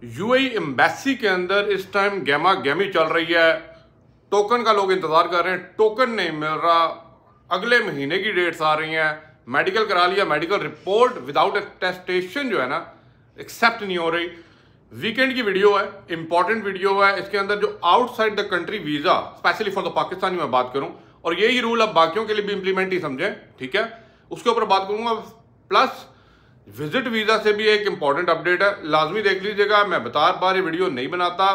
UAE embassy के अंदर इस टाइम गैमा गैमी चल रही है। टोकन का लोग इंतजार कर रहे हैं, टोकन नहीं मिल रहा। अगले महीने की डेट्स आ रही हैं, मेडिकल करा लिया, मेडिकल रिपोर्ट विदाउट अटेस्टेशन जो है ना एक्सेप्ट नहीं हो रही। वीकेंड की वीडियो है, इंपॉर्टेंट वीडियो है। इसके अंदर जो outside the country visa specially for the Pakistani मैं बात करूं, और यही रूल अब बाकियों के लिए भी इंप्लीमेंट ही समझें, ठीक है, उसके ऊपर बात करूंगा। प्लस विजिट वीजा से भी एक इंपॉर्टेंट अपडेट है, लाजमी देख लीजिएगा। मैं बार बार ये वीडियो नहीं बनाता,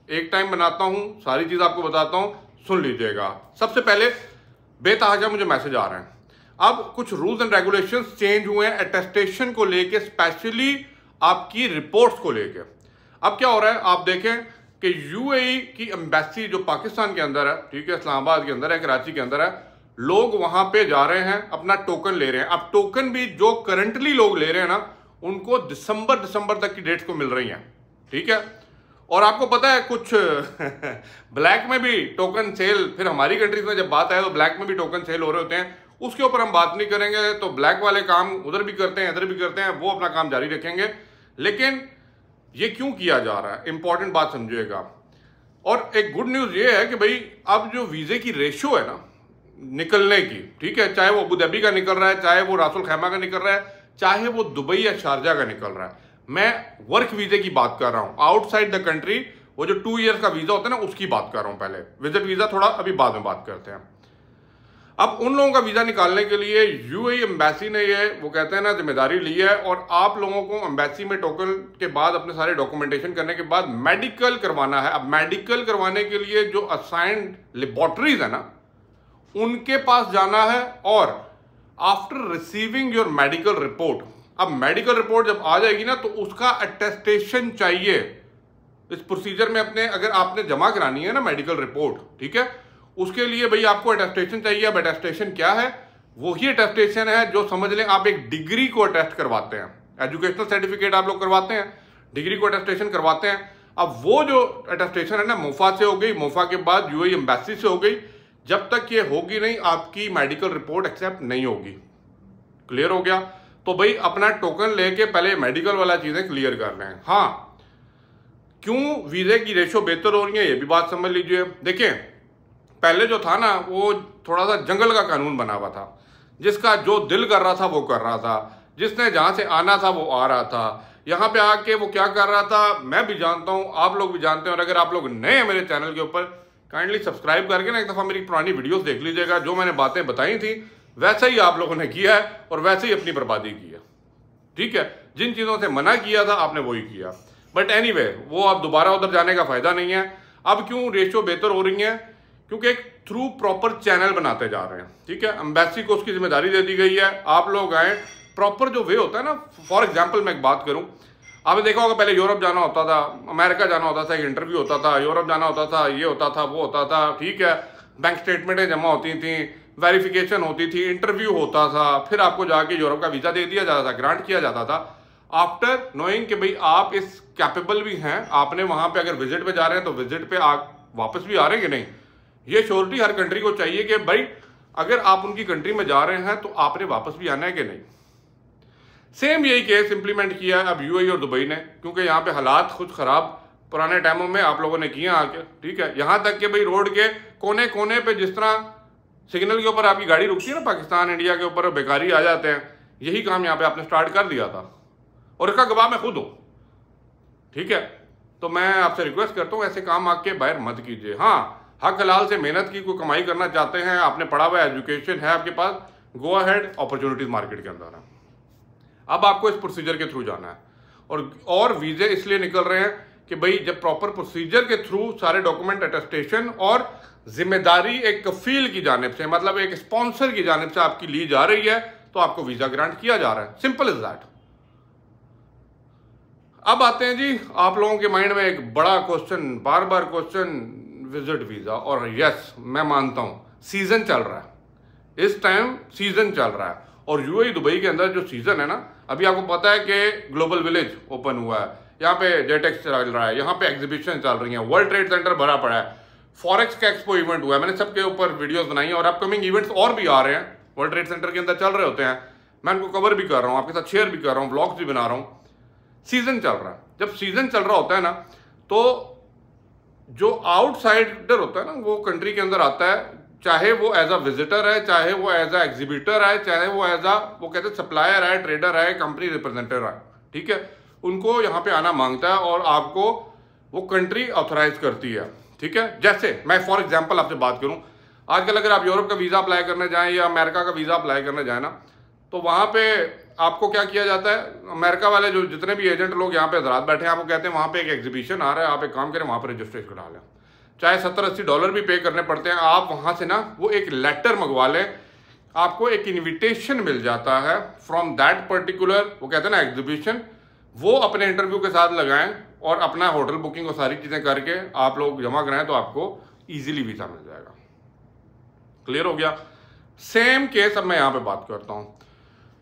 एक टाइम बनाता हूं, सारी चीज आपको बताता हूं, सुन लीजिएगा। सबसे पहले बेतहाजा मुझे मैसेज आ रहे हैं, अब कुछ रूल्स एंड रेगुलेशंस चेंज हुए हैं अटेस्टेशन को लेके, स्पेशली आपकी रिपोर्ट्स को लेके। अब क्या हो रहा है आप देखें कि यूएई की एम्बेसी जो पाकिस्तान के अंदर है, ठीक है, इस्लामाबाद के अंदर है, कराची के अंदर है, लोग वहां पे जा रहे हैं, अपना टोकन ले रहे हैं। अब टोकन भी जो करंटली लोग ले रहे हैं ना, उनको दिसंबर तक की डेट्स को मिल रही हैं, ठीक है। और आपको पता है कुछ ब्लैक में भी टोकन सेल, फिर हमारी कंट्रीज में जब बात आए तो ब्लैक में भी टोकन सेल हो रहे होते हैं, उसके ऊपर हम बात नहीं करेंगे। तो ब्लैक वाले काम उधर भी करते हैं, इधर भी करते हैं, वो अपना काम जारी रखेंगे। लेकिन ये क्यों किया जा रहा है, इंपॉर्टेंट बात समझिएगा। और एक गुड न्यूज ये है कि भाई अब जो वीजे की रेशो है ना निकलने की, ठीक है, चाहे वो अबू धाबी का निकल रहा है, चाहे वो रासुल खैमा का निकल रहा है, चाहे वो दुबई या शारजा का निकल रहा है, मैं वर्क वीजे की बात कर रहा हूं, आउटसाइड द कंट्री। वो जो 2 ईयर का वीजा होता है ना, उसकी बात कर रहा हूं। पहले विजिट वीजा थोड़ा अभी बाद में बात करते हैं। अब उन लोगों का वीजा निकालने के लिए यूएई एम्बेसी ने ये वो कहते हैं ना जिम्मेदारी ली है, और आप लोगों को एम्बेसी में टोकन के बाद अपने सारे डॉक्यूमेंटेशन करने के बाद मेडिकल करवाना है। अब मेडिकल करवाने के लिए जो असाइंड लेबोरेटरीज है ना, उनके पास जाना है। और after receiving your medical report, अब मेडिकल रिपोर्ट जब आ जाएगी ना, तो उसका अटेस्टेशन चाहिए इस प्रोसीजर में। अपने अगर आपने जमा करानी है ना मेडिकल रिपोर्ट, ठीक है, उसके लिए भाई आपको अटेस्टेशन चाहिए। अब अटेस्टेशन क्या है? वही अटेस्टेशन है जो समझ लें आप एक डिग्री को अटेस्ट करवाते हैं, एजुकेशनल सर्टिफिकेट आप लोग करवाते हैं, डिग्री को अटेस्टेशन करवाते हैं। अब वो जो अटेस्टेशन है ना, मोफा से हो गई, मोफा के बाद यूएई एम्बेसी से हो गई। जब तक ये होगी नहीं, आपकी मेडिकल रिपोर्ट एक्सेप्ट नहीं होगी। क्लियर हो गया? तो भाई अपना टोकन लेके पहले मेडिकल वाला चीजें क्लियर कर लें। हाँ, क्यों वीजे की रेशो बेहतर हो रही है, ये भी बात समझ लीजिए। देखिए, पहले जो था ना, वो थोड़ा सा जंगल का कानून बना हुआ था, जिसका जो दिल कर रहा था वो कर रहा था, जिसने जहां से आना था वो आ रहा था। यहां पे आके वो क्या कर रहा था मैं भी जानता हूं, आप लोग भी जानते हैं। और अगर आप लोग नए हैं मेरे चैनल के ऊपर, काइंडली सब्सक्राइब करके ना एक दफा मेरी पुरानी वीडियोस देख लीजिएगा। जो मैंने बातें बताई थी वैसा ही आप लोगों ने किया है, और वैसे ही अपनी बर्बादी की है, ठीक है। जिन चीजों से मना किया था आपने वही किया। बट एनीवे, वो अब दोबारा उधर जाने का फायदा नहीं है। अब क्यों रेशो बेहतर हो रही है? क्योंकि एक थ्रू प्रॉपर चैनल बनाते जा रहे हैं, ठीक है। एम्बेसी को उसकी जिम्मेदारी दे दी गई है, आप लोग आए, प्रॉपर जो वे होता है ना। फॉर एग्जांपल मैं एक बात करूं, आपने देखा होगा पहले यूरोप जाना होता था, अमेरिका जाना होता था, एक इंटरव्यू होता था, यूरोप जाना होता था, ये होता था, वो होता था, ठीक है। बैंक स्टेटमेंटें जमा होती थी, वेरिफिकेशन होती थी, इंटरव्यू होता था, फिर आपको जाके यूरोप का वीजा दे दिया जाता था, ग्रांट किया जाता था। आफ्टर नोइंग कि भाई आप इस कैपेबल भी हैं, आपने वहां पे अगर विजिट पे जा रहे हैं तो विजिट पे आप वापस भी आ रहे हैं कि नहीं, ये श्योरिटी हर कंट्री को चाहिए कि भाई अगर आप उनकी कंट्री में जा रहे हैं तो आपने वापस भी आना है कि नहीं। सेम यही केस इंप्लीमेंट किया है अब यूएई और दुबई ने, क्योंकि यहाँ पे हालात कुछ खराब पुराने टाइमों में आप लोगों ने किया आके, ठीक है। यहाँ तक कि भाई रोड के कोने कोने पे जिस तरह सिग्नल के ऊपर आपकी गाड़ी रुकती है ना, पाकिस्तान इंडिया के ऊपर बेकारी आ जाते हैं, यही काम यहाँ पे आपने स्टार्ट कर दिया था, और इसका गवाह मैं खुद हूं, ठीक है। तो मैं आपसे रिक्वेस्ट करता हूँ ऐसे काम आके बाहर मत कीजिए। हाँ, हक हलाल से मेहनत की कोई कमाई करना चाहते हैं, आपने पढ़ा हुआ एजुकेशन है आपके पास, गो अहेड, अपॉर्चुनिटीज मार्केट के अंदर है। अब आपको इस प्रोसीजर के थ्रू जाना है, और वीजे इसलिए निकल रहे हैं कि भाई जब प्रॉपर प्रोसीजर के थ्रू सारे डॉक्यूमेंट अटेस्टेशन और जिम्मेदारी एक कफील की जानिब से, मतलब एक स्पॉन्सर की जानिब से आपकी ली जा रही है, तो आपको वीजा ग्रांट किया जा रहा है। Simple is that. अब आते हैं जी, आप लोगों के माइंड में एक बड़ा क्वेश्चन, बार बार क्वेश्चन, विजिट वीजा। और यस, मैं मानता हूं सीजन चल रहा है, इस टाइम सीजन चल रहा है। और यूएई दुबई के अंदर जो सीजन है ना, अभी आपको पता है कि ग्लोबल विलेज ओपन हुआ है, यहाँ पे जेटेक्स चल रहा है, यहाँ पे एग्जीबिशन चल रही है, वर्ल्ड ट्रेड सेंटर भरा पड़ा है, फॉरेक्स का एक्सपो इवेंट हुआ है, मैंने सबके ऊपर वीडियोस बनाई है, और अपकमिंग इवेंट्स और भी आ रहे हैं, वर्ल्ड ट्रेड सेंटर के अंदर चल रहे होते हैं, मैं उनको कवर भी कर रहा हूँ, आपके साथ शेयर भी कर रहा हूँ, ब्लॉग्स भी बना रहा हूँ। सीजन चल रहा है। जब सीजन चल रहा होता है ना, तो जो आउटसाइडर होता है ना, वो कंट्री के अंदर आता है, चाहे वो एज अ विजिटर है, चाहे वो एज अ एग्जीबिटर है, चाहे वो एज अ वो कहते हैं सप्लायर है, ट्रेडर है, कंपनी रिप्रेजेंटेटिव है, ठीक है, उनको यहाँ पे आना मांगता है और आपको वो कंट्री ऑथराइज करती है, ठीक है। जैसे मैं फॉर एग्जांपल आपसे बात करूं, आजकल अगर आप यूरोप का वीज़ा अप्लाई करने जाएं या अमेरिका का वीज़ा अप्लाई करने जाएं ना, तो वहाँ पे आपको क्या किया जाता है, अमेरिका वाले जो जितने भी एजेंट लोग यहाँ पे हजरात बैठे हैं, आपको कहते हैं वहाँ पे एक एग्जीबिशन आ रहा है, आप एक काम करें वहाँ पर रजिस्ट्रेशन करा लें, चाहे $70-80 भी पे करने पड़ते हैं, आप वहाँ से ना वो एक लेटर मंगवा लें, आपको एक इन्विटेशन मिल जाता है फ्रॉम दैट पर्टिकुलर, वो कहते हैं ना एग्जीबिशन, वो अपने इंटरव्यू के साथ लगाएं और अपना होटल बुकिंग और सारी चीज़ें करके आप लोग जमा कराएं, तो आपको ईजिली वीज़ा मिल जाएगा। क्लियर हो गया। सेम केस अब मैं यहाँ पे बात करता हूँ,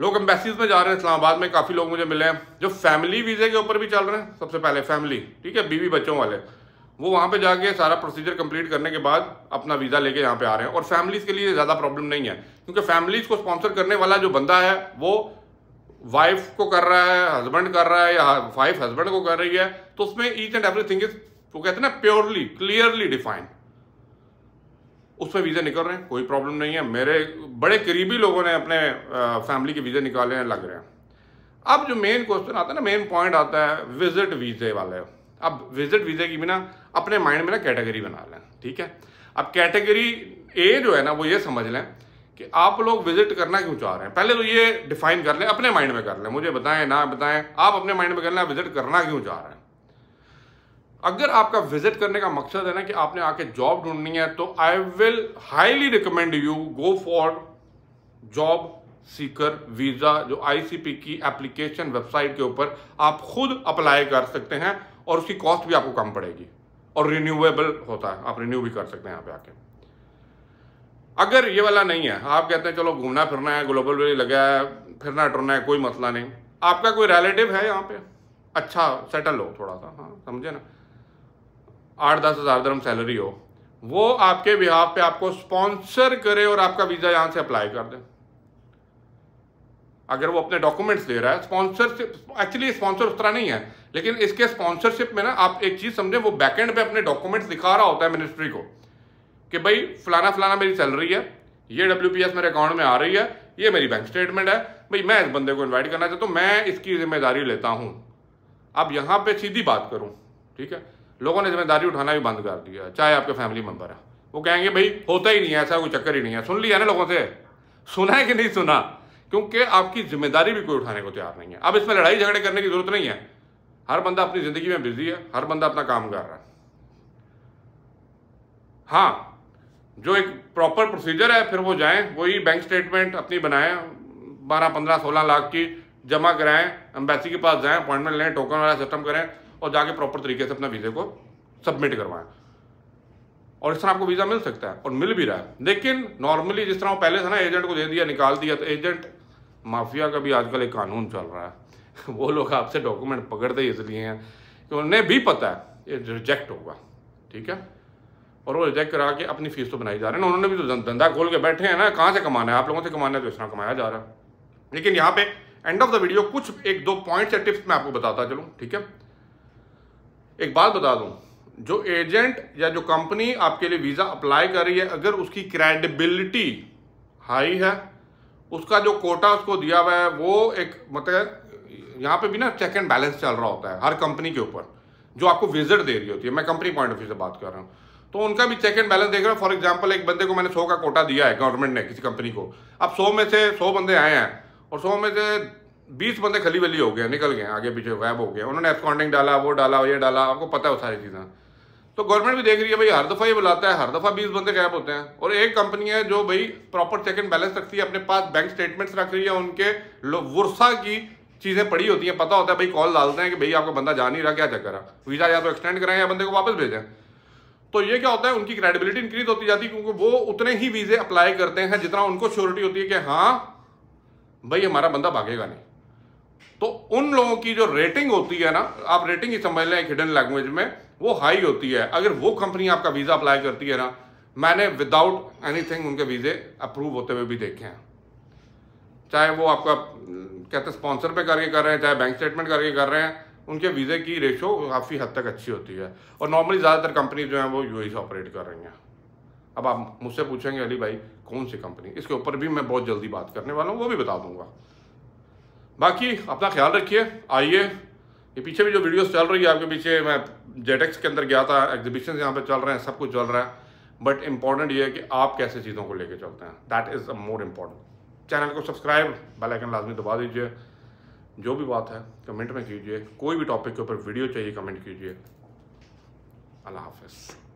लोग एम्बेसीज में जा रहे हैं, इस्लामाबाद में काफ़ी लोग मुझे मिले हैं जो फैमिली वीज़े के ऊपर भी चल रहे हैं। सबसे पहले फैमिली, ठीक है, बीवी बच्चों वाले, वो वहाँ पे जाके सारा प्रोसीजर कंप्लीट करने के बाद अपना वीज़ा लेके यहाँ पे आ रहे हैं। और फैमिलीज़ के लिए ज़्यादा प्रॉब्लम नहीं है, क्योंकि फैमिलीज़ को स्पॉन्सर करने वाला जो बंदा है वो वाइफ को कर रहा है, हस्बैंड कर रहा है, या वाइफ हस्बैंड को कर रही है, तो उसमें ईच एंड एवरीथिंग इज, वो कहते हैं ना, प्योरली क्लियरली डिफाइंड, उसमें वीज़े निकल रहे हैं, कोई प्रॉब्लम नहीं है। मेरे बड़े करीबी लोगों ने अपने फैमिली के वीज़े निकाले हैं, लग रहे हैं। अब जो मेन क्वेश्चन आता है ना, मेन पॉइंट आता है विजिट वीज़े वाले। अब विजिट वीज़े की भी ना अपने माइंड में ना कैटेगरी बना लें, ठीक है। अब कैटेगरी ए जो है ना, वो ये समझ लें कि आप लोग विजिट करना क्यों चाह रहे हैं। पहले तो ये डिफाइन कर लें, अपने माइंड में कर लें, मुझे बताएं ना बताएं, आप अपने माइंड में कर लें विजिट करना क्यों चाह रहे हैं। अगर आपका विजिट करने का मकसद है ना कि आपने आके जॉब ढूंढनी है, तो I will highly recommend you go for job seeker visa, जो ICP की एप्लीकेशन वेबसाइट के ऊपर आप खुद अप्लाई कर सकते हैं और उसकी कॉस्ट भी आपको कम पड़ेगी और रिन्यूएबल होता है, आप रिन्यू भी कर सकते हैं यहाँ पे आके। अगर ये वाला नहीं है, आप कहते हैं चलो घूमना फिरना है, ग्लोबल वेली लगा है, फिरना टुरना है, कोई मसला नहीं, आपका कोई रिलेटिव है यहाँ पे अच्छा सेटल हो थोड़ा सा, हाँ समझे ना, 8-10 हज़ार दिरहम सैलरी हो, वो आपके बिहाफ पे आपको स्पॉन्सर करे और आपका वीजा यहाँ से अप्लाई कर दे। अगर वो अपने डॉक्यूमेंट्स दे रहा है, स्पॉन्सरशिप, एक्चुअली स्पॉन्सर उस तरह नहीं है, लेकिन इसके स्पॉन्सरशिप में ना आप एक चीज समझे, वो बैकएंड पे अपने डॉक्यूमेंट्स दिखा रहा होता है मिनिस्ट्री को कि भाई फलाना फलाना मेरी सैलरी है, ये WPS मेरे अकाउंट में आ रही है, ये मेरी बैंक स्टेटमेंट है, भाई मैं इस बंदे को इन्वाइट करना चाहता हूँ, मैं इसकी जिम्मेदारी लेता हूँ। अब यहाँ पे सीधी बात करूँ, ठीक है, लोगों ने जिम्मेदारी उठाना भी बंद कर दिया, चाहे आपके फैमिली मेंबर है, वो कहेंगे भाई होता ही नहीं है, ऐसा कोई चक्कर ही नहीं है। सुन लिया ना लोगों से, सुना है कि नहीं सुना, क्योंकि आपकी जिम्मेदारी भी कोई उठाने को तैयार नहीं है। अब इसमें लड़ाई झगड़े करने की जरूरत नहीं है, हर बंदा अपनी जिंदगी में बिजी है, हर बंदा अपना काम कर रहा है। हाँ, जो एक प्रॉपर प्रोसीजर है, फिर वो जाएं, वही बैंक स्टेटमेंट अपनी बनाएं, 12-15-16 लाख की जमा कराएं, एम्बेसी के पास जाएं, अपॉइंटमेंट लें, टोकन वाला सिस्टम करें और जाके प्रॉपर तरीके से अपना वीज़े को सबमिट करवाएं, और इस तरह आपको वीज़ा मिल सकता है और मिल भी रहा है। लेकिन नॉर्मली जिस तरह पहले था ना, एजेंट को दे दिया निकाल दिया, तो एजेंट माफिया का भी आजकल एक कानून चल रहा है वो लोग आपसे डॉक्यूमेंट पकड़ते ही इसलिए हैं कि उन्हें भी पता है ये रिजेक्ट होगा, ठीक है, और वो रिजेक्ट करा के अपनी फीस तो बनाई जा रहे हैं। उन्होंने भी तो धंधा खोल के बैठे हैं ना, कहाँ से कमाना है, आप लोगों से कमाना है, तो इस तरह कमाया जा रहा है। लेकिन यहाँ पे एंड ऑफ द वीडियो कुछ 1-2 पॉइंट्स या टिप्स मैं आपको बताता चलूँ, ठीक है। एक बात बता दूं, जो एजेंट या जो कंपनी आपके लिए वीजा अप्लाई कर रही है, अगर उसकी क्रेडिबिलिटी हाई है, उसका जो कोटा उसको दिया हुआ है, वो एक मतलब यहाँ पे भी ना चेक एंड बैलेंस चल रहा होता है हर कंपनी के ऊपर जो आपको विजिट दे रही होती है। मैं कंपनी पॉइंट ऑफ व्यू से बात कर रहा हूँ, तो उनका भी चेक एंड बैलेंस देख रहा हूँ। फॉर एग्जाम्पल, एक बंदे को मैंने 100 का कोटा दिया है गवर्नमेंट ने किसी कंपनी को, अब 100 में से 100 बंदे आए हैं और 100 में से 20 बंदे खली वली हो गए, निकल गए, आगे पीछे गायब हो गए, उन्होंने एब्सकॉन्डिंग डाला, वो डाला, ये डाला, आपको पता है वो सारी चीज़ें। तो गवर्नमेंट भी देख रही है भाई, हर दफ़ा ही बुलाता है, हर दफ़ा 20 बंदे गायब होते हैं। और एक कंपनी है जो भाई प्रॉपर चेक एंड बैलेंस रखती है, अपने पास बैंक स्टेटमेंट्स रख रही है, उनके वर्षा की चीज़ें पड़ी होती हैं, पता होता है भाई, कॉल डालते हैं कि भाई आपका बंदा जा नहीं रहा, क्या चक्कर है, वीज़ा या तो एक्सटेंड कराएं या बंदे को वापस भेजें। तो ये क्या होता है, उनकी क्रेडिबिलिटी इंक्रीज होती जाती है, क्योंकि वो उतने ही वीज़े अप्लाई करते हैं जितना उनको श्योरिटी होती है कि हाँ भाई हमारा बंदा भागेगा नहीं। तो उन लोगों की जो रेटिंग होती है ना, आप रेटिंग ही समझ लें एक हिडन लैंग्वेज में, वो हाई होती है। अगर वो कंपनी आपका वीज़ा अप्लाई करती है ना, मैंने विदाउट एनीथिंग उनके वीज़े अप्रूव होते हुए भी देखे हैं, चाहे वो आपका कहते हैं स्पॉन्सर पे करके कर रहे हैं, चाहे बैंक स्टेटमेंट करके कर रहे हैं, उनके वीज़े की रेशो काफ़ी हद तक अच्छी होती है। और नॉर्मली ज़्यादातर कंपनी जो हैं वो यूएई से ऑपरेट कर रही हैं। अब आप मुझसे पूछेंगे अली भाई कौन सी कंपनी, इसके ऊपर भी मैं बहुत जल्दी बात करने वाला हूँ, वो भी बता दूंगा। बाकी अपना ख्याल रखिए। आइए, ये पीछे भी जो वीडियोस चल रही है आपके पीछे, मैं जेटेक्स के अंदर गया था, एग्जीबिशन यहाँ पे चल रहे हैं, सब कुछ चल रहा है, बट इंपॉर्टेंट ये है कि आप कैसे चीज़ों को लेके चलते हैं, that is a more important. Channel को सब्सक्राइब, बेल आइकन लाजमी दबा दीजिए। जो भी बात है कमेंट में कीजिए, कोई भी टॉपिक के ऊपर वीडियो चाहिए कमेंट कीजिए। अल्लाह हाफ़िज़।